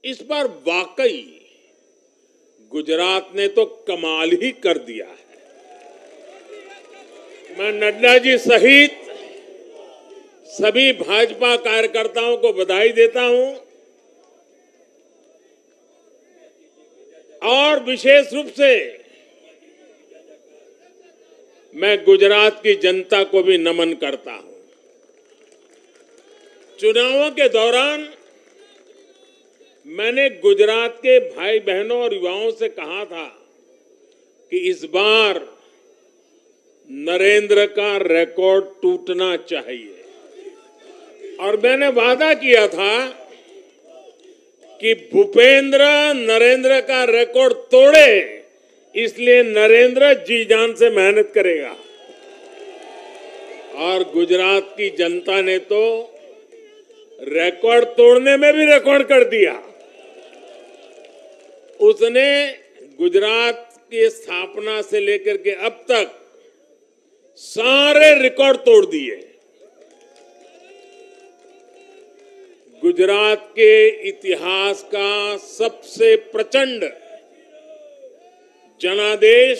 इस बार वाकई गुजरात ने तो कमाल ही कर दिया है। मैं नड्डा जी सहित सभी भाजपा कार्यकर्ताओं को बधाई देता हूं और विशेष रूप से मैं गुजरात की जनता को भी नमन करता हूं। चुनावों के दौरान मैंने गुजरात के भाई बहनों और युवाओं से कहा था कि इस बार नरेंद्र का रिकॉर्ड टूटना चाहिए और मैंने वादा किया था कि भूपेंद्र नरेंद्र का रिकॉर्ड तोड़े, इसलिए नरेंद्र जी जान से मेहनत करेगा। और गुजरात की जनता ने तो रिकॉर्ड तोड़ने में भी रिकॉर्ड कर दिया। उसने गुजरात की स्थापना से लेकर के अब तक सारे रिकॉर्ड तोड़ दिए। गुजरात के इतिहास का सबसे प्रचंड जनादेश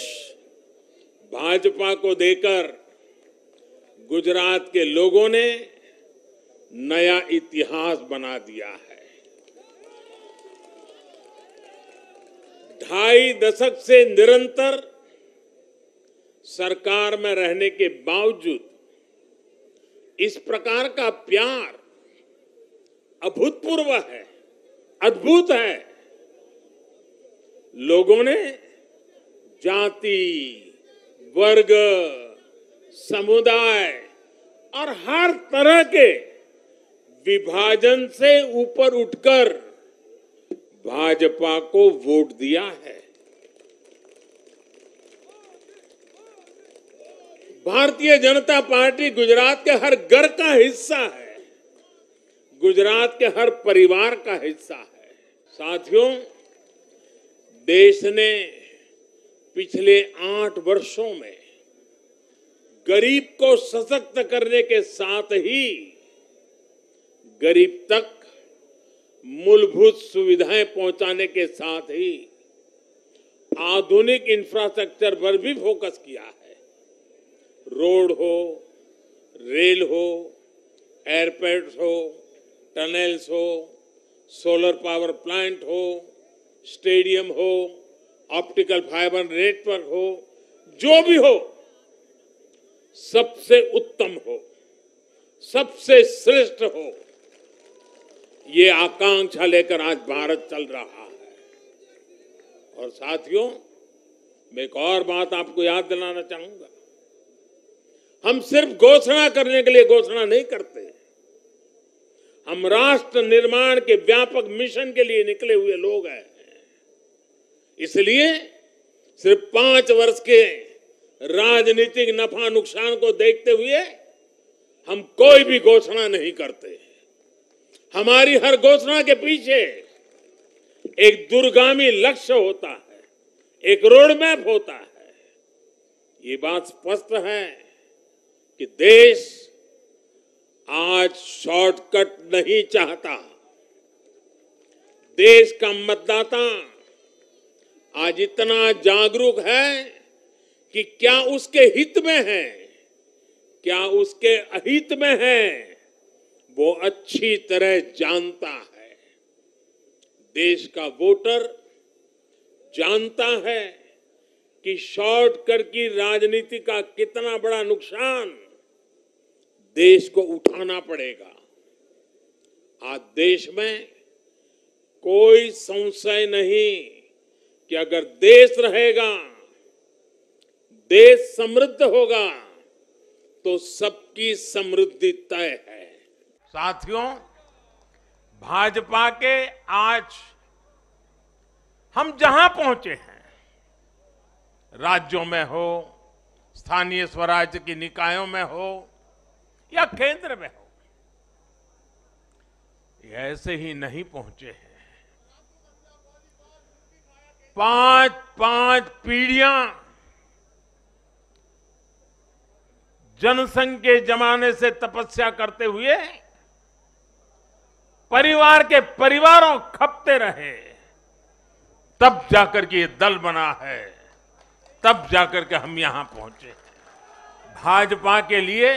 भाजपा को देकर गुजरात के लोगों ने नया इतिहास बना दिया है। 2.5 दशक से निरंतर सरकार में रहने के बावजूद इस प्रकार का प्यार अभूतपूर्व है, अद्भुत है। लोगों ने जाति, वर्ग, समुदाय और हर तरह के विभाजन से ऊपर उठकर भाजपा को वोट दिया है। भारतीय जनता पार्टी गुजरात के हर घर का हिस्सा है, गुजरात के हर परिवार का हिस्सा है। साथियों, देश ने पिछले 8 वर्षों में गरीब को सशक्त करने के साथ ही गरीब तक मूलभूत सुविधाएं पहुंचाने के साथ ही आधुनिक इंफ्रास्ट्रक्चर पर भी फोकस किया है। रोड हो, रेल हो, एयरपोर्ट्स हो, टनल्स हो, सोलर पावर प्लांट हो, स्टेडियम हो, ऑप्टिकल फाइबर नेटवर्क हो, जो भी हो सबसे उत्तम हो, सबसे श्रेष्ठ हो, ये आकांक्षा लेकर आज भारत चल रहा है। और साथियों, मैं एक और बात आपको याद दिलाना चाहूंगा। हम सिर्फ घोषणा करने के लिए घोषणा नहीं करते, हम राष्ट्र निर्माण के व्यापक मिशन के लिए निकले हुए लोग हैं। इसलिए सिर्फ 5 वर्ष के राजनीतिक नफा नुकसान को देखते हुए हम कोई भी घोषणा नहीं करते। हमारी हर घोषणा के पीछे एक दूरगामी लक्ष्य होता है, एक रोड मैप होता है। ये बात स्पष्ट है कि देश आज शॉर्टकट नहीं चाहता। देश का मतदाता आज इतना जागरूक है कि क्या उसके हित में है, क्या उसके अहित में है, वो अच्छी तरह जानता है। देश का वोटर जानता है कि शॉर्टकट की राजनीति का कितना बड़ा नुकसान देश को उठाना पड़ेगा। आज देश में कोई संशय नहीं कि अगर देश रहेगा, देश समृद्ध होगा, तो सबकी समृद्धि तय है। साथियों, भाजपा के आज हम जहां पहुंचे हैं, राज्यों में हो, स्थानीय स्वराज्य की निकायों में हो या केंद्र में हो, ये ऐसे ही नहीं पहुंचे हैं। 5 पीढ़ियां जनसंघ के जमाने से तपस्या करते हुए परिवार के परिवारों खपते रहे, तब जाकर के ये दल बना है, तब जाकर के हम यहां पहुंचे। भाजपा के लिए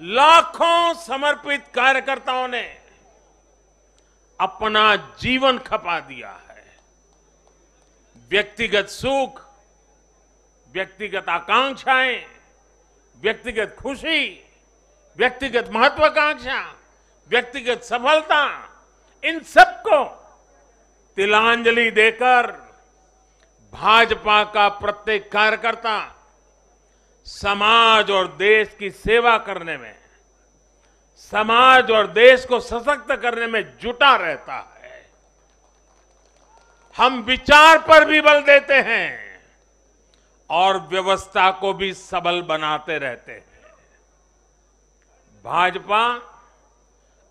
लाखों समर्पित कार्यकर्ताओं ने अपना जीवन खपा दिया है। व्यक्तिगत सुख, व्यक्तिगत आकांक्षाएं, व्यक्तिगत खुशी, व्यक्तिगत महत्वाकांक्षा, व्यक्तिगत सफलता, इन सबको तिलांजलि देकर भाजपा का प्रत्येक कार्यकर्ता समाज और देश की सेवा करने में, समाज और देश को सशक्त करने में जुटा रहता है। हम विचार पर भी बल देते हैं और व्यवस्था को भी सबल बनाते रहते हैं। भाजपा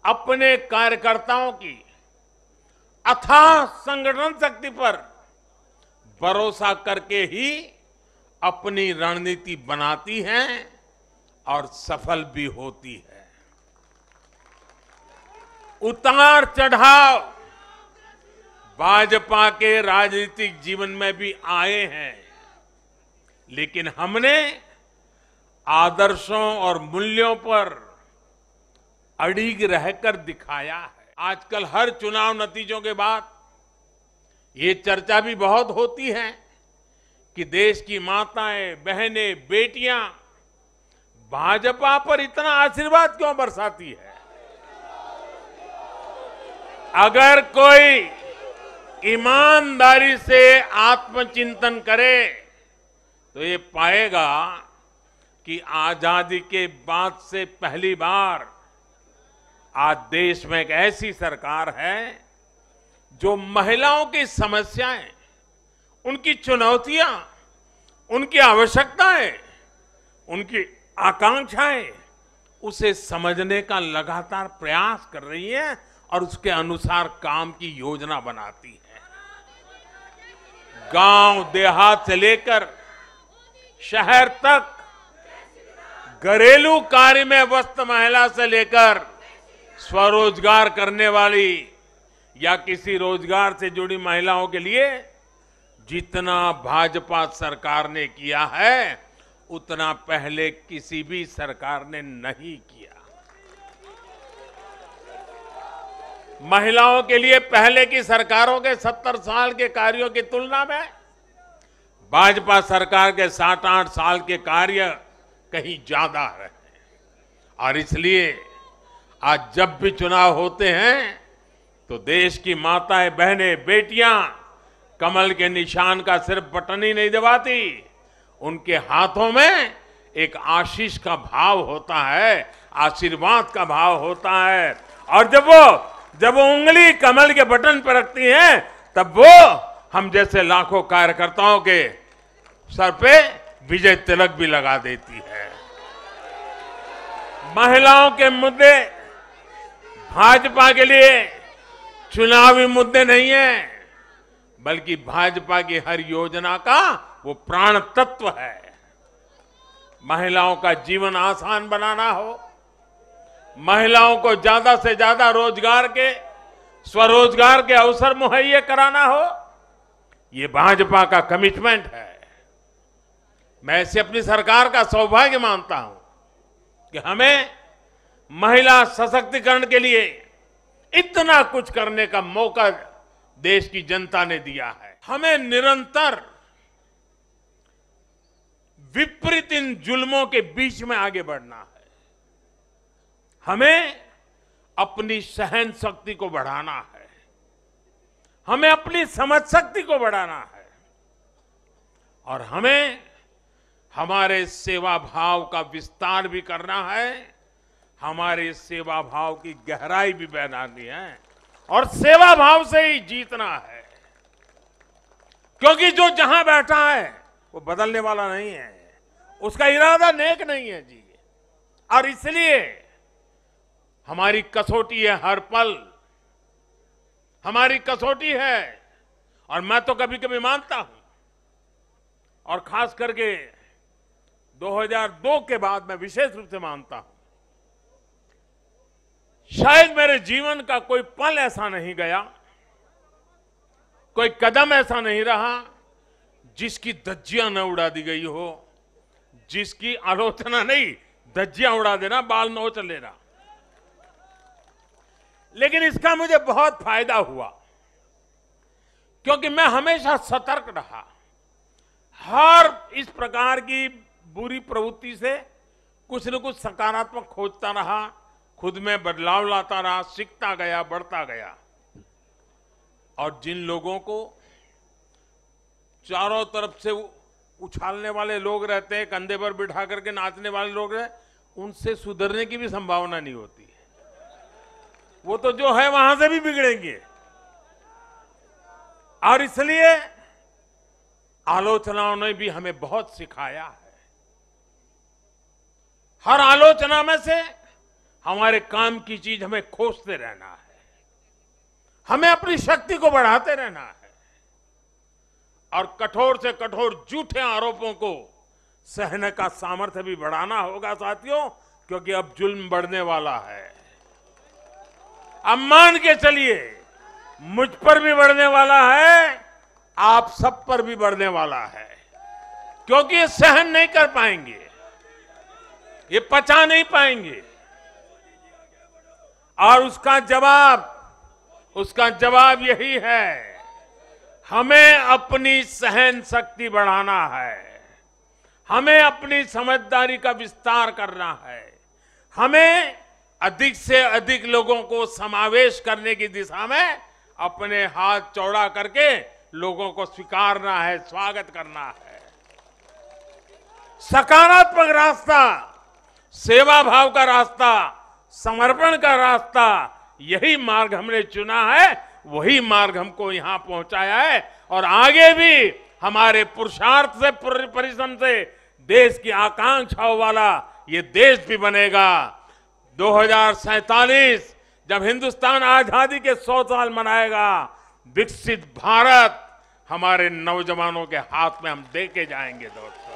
अपने कार्यकर्ताओं की अथाह संगठन शक्ति पर भरोसा करके ही अपनी रणनीति बनाती है और सफल भी होती है। उतार चढ़ाव भाजपा के राजनीतिक जीवन में भी आए हैं, लेकिन हमने आदर्शों और मूल्यों पर अड़िग रहकर दिखाया है। आजकल हर चुनाव नतीजों के बाद ये चर्चा भी बहुत होती है कि देश की माताएं, बहनें, बेटियां भाजपा पर इतना आशीर्वाद क्यों बरसाती है। अगर कोई ईमानदारी से आत्मचिंतन करे तो ये पाएगा कि आजादी के बाद से पहली बार आज देश में एक ऐसी सरकार है जो महिलाओं की समस्याएं, उनकी चुनौतियां, उनकी आवश्यकताएं, उनकी आकांक्षाएं, उसे समझने का लगातार प्रयास कर रही है और उसके अनुसार काम की योजना बनाती है। गांव देहात से लेकर शहर तक, घरेलू कार्य में व्यस्त महिला से लेकर स्वरोजगार करने वाली या किसी रोजगार से जुड़ी महिलाओं के लिए जितना भाजपा सरकार ने किया है, उतना पहले किसी भी सरकार ने नहीं किया। महिलाओं के लिए पहले की सरकारों के 70 साल के कार्यों की तुलना में भाजपा सरकार के 7-8 साल के कार्य कहीं ज्यादा रहे और इसलिए आज जब भी चुनाव होते हैं तो देश की माताएं, बहनें, बेटियां कमल के निशान का सिर्फ बटन ही नहीं दबाती, उनके हाथों में एक आशीष का भाव होता है, आशीर्वाद का भाव होता है और जब वो उंगली कमल के बटन पर रखती हैं, तब वो हम जैसे लाखों कार्यकर्ताओं के सर पे विजय तिलक भी लगा देती है। महिलाओं के मुद्दे भाजपा के लिए चुनावी मुद्दे नहीं है, बल्कि भाजपा की हर योजना का वो प्राण तत्व है। महिलाओं का जीवन आसान बनाना हो, महिलाओं को ज्यादा से ज्यादा रोजगार के, स्वरोजगार के अवसर मुहैया कराना हो, ये भाजपा का कमिटमेंट है। मैं इसे अपनी सरकार का सौभाग्य मानता हूं कि हमें महिला सशक्तिकरण के लिए इतना कुछ करने का मौका देश की जनता ने दिया है। हमें निरंतर विपरीत इन जुल्मों के बीच में आगे बढ़ना है। हमें अपनी सहन शक्ति को बढ़ाना है, हमें अपनी समझ शक्ति को बढ़ाना है और हमें हमारे सेवा भाव का विस्तार भी करना है, हमारे सेवा भाव की गहराई भी बढ़ानी है और सेवा भाव से ही जीतना है, क्योंकि जो जहां बैठा है वो बदलने वाला नहीं है, उसका इरादा नेक नहीं है जी। और इसलिए हमारी कसौटी है, हर पल हमारी कसौटी है। और मैं तो कभी कभी मानता हूं, और खास करके 2002 के बाद मैं विशेष रूप से मानता हूं, शायद मेरे जीवन का कोई पल ऐसा नहीं गया, कोई कदम ऐसा नहीं रहा जिसकी धज्जियां न उड़ा दी गई हो, जिसकी आलोचना नहीं, धज्जियां उड़ा देना, बाल नोच लेना। लेकिन इसका मुझे बहुत फायदा हुआ, क्योंकि मैं हमेशा सतर्क रहा। हर इस प्रकार की बुरी प्रवृत्ति से कुछ न कुछ सकारात्मक खोजता रहा, खुद में बदलाव लाता रहा, सीखता गया, बढ़ता गया। और जिन लोगों को चारों तरफ से उछालने वाले लोग रहते हैं, कंधे पर बिठा करके नाचने वाले लोग रहते, उनसे सुधरने की भी संभावना नहीं होती है। वो तो जो है वहां से भी बिगड़ेंगे। और इसलिए आलोचनाओं ने भी हमें बहुत सिखाया है। हर आलोचना में से हमारे काम की चीज हमें खोजते रहना है, हमें अपनी शक्ति को बढ़ाते रहना है और कठोर से कठोर झूठे आरोपों को सहने का सामर्थ्य भी बढ़ाना होगा साथियों, क्योंकि अब जुल्म बढ़ने वाला है। अब मान के चलिए, मुझ पर भी बढ़ने वाला है, आप सब पर भी बढ़ने वाला है, क्योंकि ये सहन नहीं कर पाएंगे, ये पचा नहीं पाएंगे। और उसका जवाब यही है, हमें अपनी सहन शक्ति बढ़ाना है, हमें अपनी समझदारी का विस्तार करना है, हमें अधिक से अधिक लोगों को समावेश करने की दिशा में अपने हाथ चौड़ा करके लोगों को स्वीकारना है, स्वागत करना है। सकारात्मक रास्ता, सेवा भाव का रास्ता, समर्पण का रास्ता, यही मार्ग हमने चुना है, वही मार्ग हमको यहां पहुंचाया है। और आगे भी हमारे पुरुषार्थ से, परिश्रम से देश की आकांक्षाओं वाला ये देश भी बनेगा। 2047 जब हिंदुस्तान आजादी के 100 साल मनाएगा, विकसित भारत हमारे नौजवानों के हाथ में हम देके जाएंगे दोस्तों।